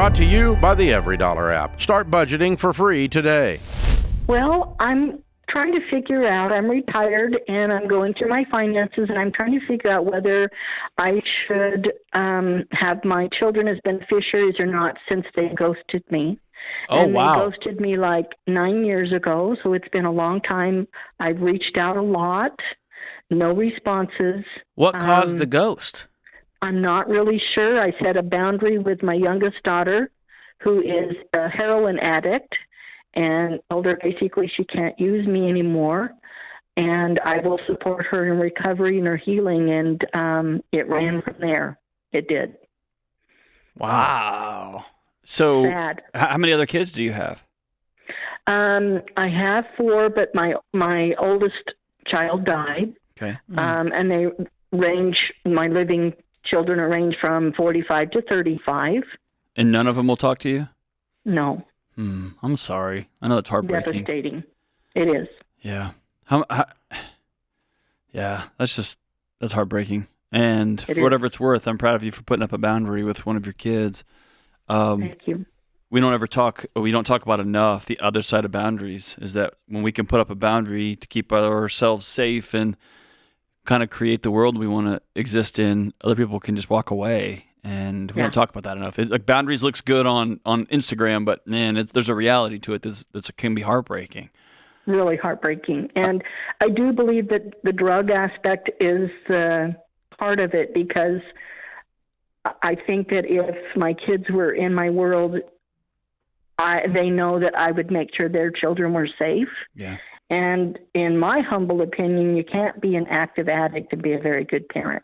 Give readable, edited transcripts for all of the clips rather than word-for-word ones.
Brought to you by the EveryDollar app. Start budgeting for free today. Well, I'm trying to figure out, I'm retired and I'm going through my finances and I'm trying to figure out whether I should have my children as beneficiaries or not since they ghosted me. Oh, and wow. They ghosted me like 9 years ago, so it's been a long time. I've reached out a lot, no responses. What caused the ghost? I'm not really sure. I set a boundary with my youngest daughter, who is a heroin addict, and told her basically she can't use me anymore, and I will support her in recovery and her healing, and it ran from there. It did. Wow. So Sad. how many other kids do you have? I have 4, but my oldest child died. Okay. And they range, my living children range from 45 to 35. And none of them will talk to you? No. I'm sorry. I know it's heartbreaking. Devastating. It is. Yeah. Yeah, that's heartbreaking. And for whatever it's worth, I'm proud of you for putting up a boundary with one of your kids. Thank you. We don't talk about enough. The other side of boundaries is that when we can put up a boundary to keep ourselves safe and kind of create the world we want to exist in, other people can just walk away. And we don't talk about that enough. Like boundaries looks good on Instagram, but man, there's a reality to it that can be heartbreaking. Really heartbreaking. And I do believe that the drug aspect is part of it, because I think that if my kids were in my world, they know that I would make sure their children were safe. Yeah. And in my humble opinion, you can't be an active addict and be a very good parent.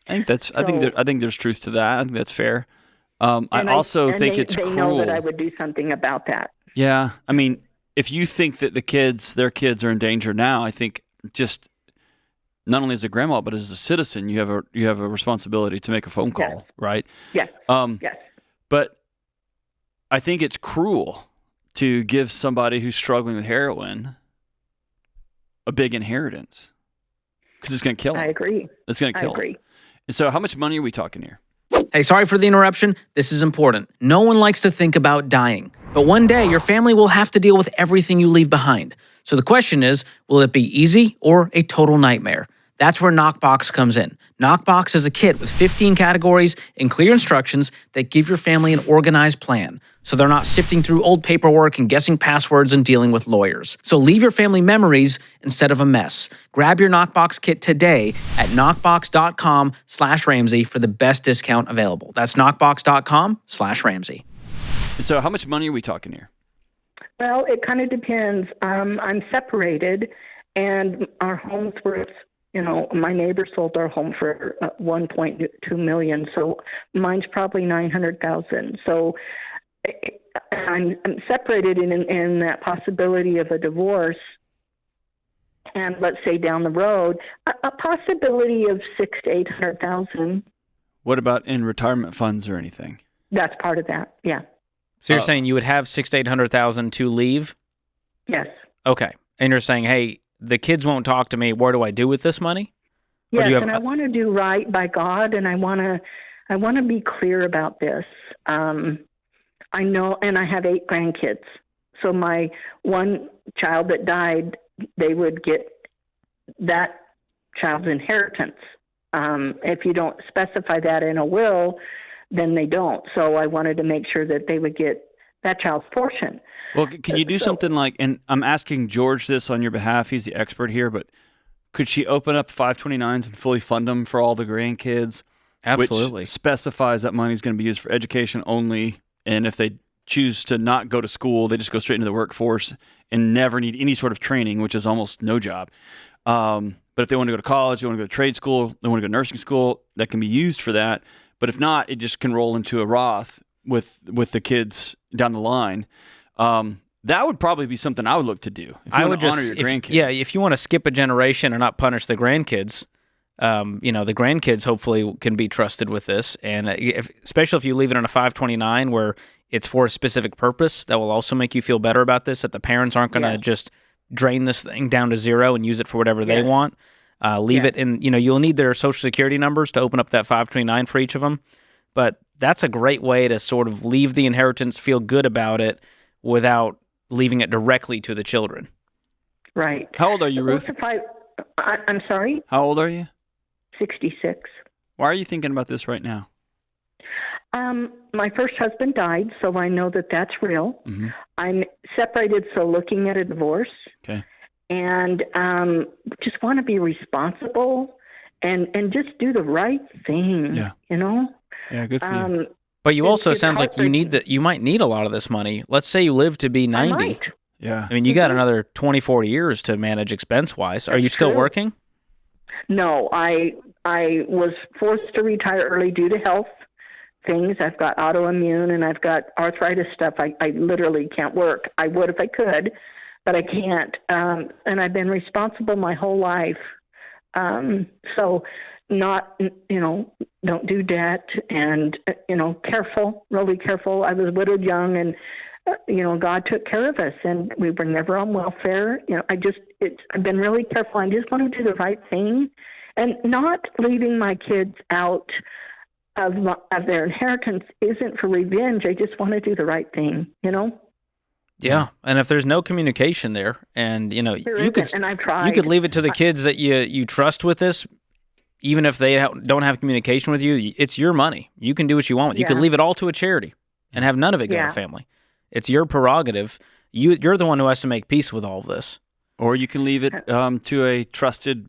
I think there's truth to that. I think that's fair. I also think it's cruel. They know that I would do something about that. Yeah. I mean, if you think that their kids are in danger now, I think just not only as a grandma, but as a citizen, you have a responsibility to make a phone call, right? Yes. Yes. But I think it's cruel to give somebody who's struggling with heroin a big inheritance, because it's going to kill them. I agree. It's going to kill them. And so how much money are we talking here? Hey, sorry for the interruption. This is important. No one likes to think about dying, but one day your family will have to deal with everything you leave behind. So the question is, will it be easy or a total nightmare? That's where Knockbox comes in. Knockbox is a kit with 15 categories and clear instructions that give your family an organized plan, so they're not sifting through old paperwork and guessing passwords and dealing with lawyers. So leave your family memories instead of a mess. Grab your Knockbox kit today at knockbox.com/Ramsey for the best discount available. That's knockbox.com/Ramsey. So how much money are we talking here? Well, it kind of depends. I'm separated, and our home's worth, my neighbor sold our home for $1.2 million, so mine's probably $900,000. So I'm separated in that possibility of a divorce, and let's say down the road, a possibility of $600,000 to $800,000. What about in retirement funds or anything? That's part of that. Yeah. So you're saying you would have $600,000 to $800,000 to leave? Yes. Okay. And you're saying, hey, the kids won't talk to me. What do I do with this money? Yes, and I want to do right by God, and I want to be clear about this. I know, and I have 8 grandkids. So my one child that died, they would get that child's inheritance. If you don't specify that in a will, then they don't. So I wanted to make sure that they would get that child's portion. Well, can you do something like, and I'm asking George this on your behalf, he's the expert here, but could she open up 529s and fully fund them for all the grandkids? Absolutely. Which specifies that money is going to be used for education only, and if they choose to not go to school, they just go straight into the workforce and never need any sort of training, which is almost no job. But if they want to go to college, they want to go to trade school, they want to go to nursing school, that can be used for that. But if not, it just can roll into a Roth with the kids down the line. That would probably be something I would look to do. If you want to honor your grandkids. Yeah, if you want to skip a generation and not punish the grandkids, the grandkids hopefully can be trusted with this. And especially if you leave it in a 529 where it's for a specific purpose, that will also make you feel better about this, that the parents aren't going to just drain this thing down to zero and use it for whatever they want. Leave it in, you'll need their social security numbers to open up that 529 for each of them. But that's a great way to sort of leave the inheritance, feel good about it, without leaving it directly to the children. Right. How old are you, Ruth? I'm sorry? How old are you? 66. Why are you thinking about this right now? My first husband died, so I know that that's real. Mm-hmm. I'm separated, so looking at a divorce. Okay. And just want to be responsible and just do the right thing, Yeah. you know? Yeah, good for you. But you also it's sounds like you might need a lot of this money. Let's say you live to be 90. I might. Yeah. I mean, you got another 24 years to manage expense-wise. Are you still true. working? No, I was forced to retire early due to health things. I've got autoimmune and I've got arthritis stuff. I literally can't work. I would if I could, but I can't. And I've been responsible my whole life. So not, don't do debt and, careful, really careful. I was widowed young and, God took care of us and we were never on welfare. I've been really careful. I just want to do the right thing and not leaving my kids out of their inheritance isn't for revenge. I just want to do the right thing, Yeah, and if there's no communication there, and There isn't, and I've tried. you could leave it to the kids that you trust with this, even if they don't have communication with you. It's your money. You can do what you want with it. You could leave it all to a charity and have none of it go to family. It's your prerogative. You're the one who has to make peace with all of this. Or you can leave it to a trusted,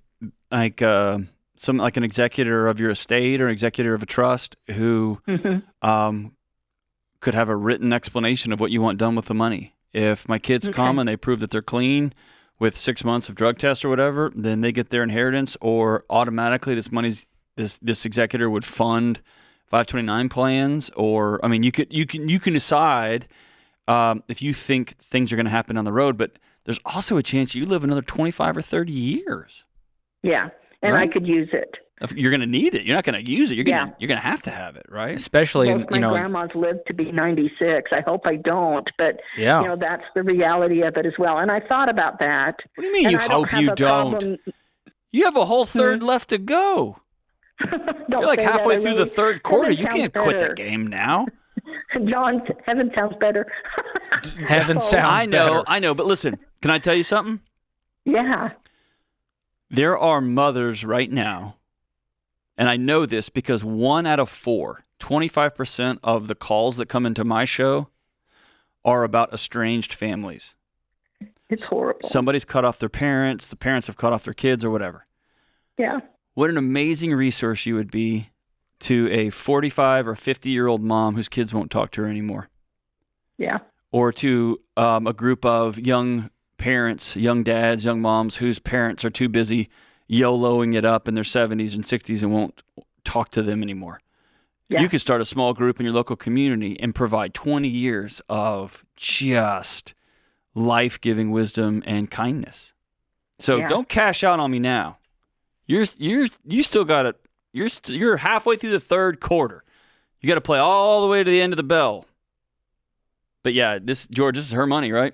like an executor of your estate or executor of a trust who could have a written explanation of what you want done with the money. If my kids come and they prove that they're clean with 6 months of drug tests or whatever, then they get their inheritance, or automatically this executor would fund 529 plans. Or you can decide if you think things are going to happen on the road, but there's also a chance you live another 25 or 30 years. Yeah, and right? I could use it. You're going to need it. You're not going to use it. You're going to have to have it, right? Especially, Most my grandmas lived to be 96. I hope I don't, but that's the reality of it as well. And I thought about that. What do you mean you hope you don't? You have a whole third left to go. You're like halfway through the third quarter. You can't quit the game now. John, heaven sounds better. Heaven sounds better. I know, but listen, can I tell you something? Yeah. There are mothers right now, and I know this because 1 out of 4, 25% of the calls that come into my show are about estranged families. It's horrible. Somebody's cut off their parents, the parents have cut off their kids or whatever. Yeah. What an amazing resource you would be to a 45 or 50-year-old mom whose kids won't talk to her anymore. Yeah. Or to a group of young parents, young dads, young moms whose parents are too busy YOLOing it up in their 70s and 60s and won't talk to them anymore. Yeah. You could start a small group in your local community and provide 20 years of just life-giving wisdom and kindness. So don't cash out on me now. You still got it. You're halfway through the third quarter. You got to play all the way to the end of the bell. But yeah, George, this is her money, right?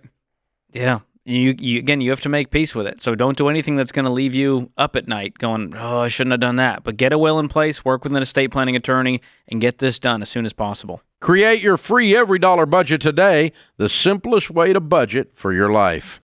Yeah. You have to make peace with it. So don't do anything that's going to leave you up at night going, I shouldn't have done that. But get a will in place, work with an estate planning attorney, and get this done as soon as possible. Create your free every dollar budget today, the simplest way to budget for your life.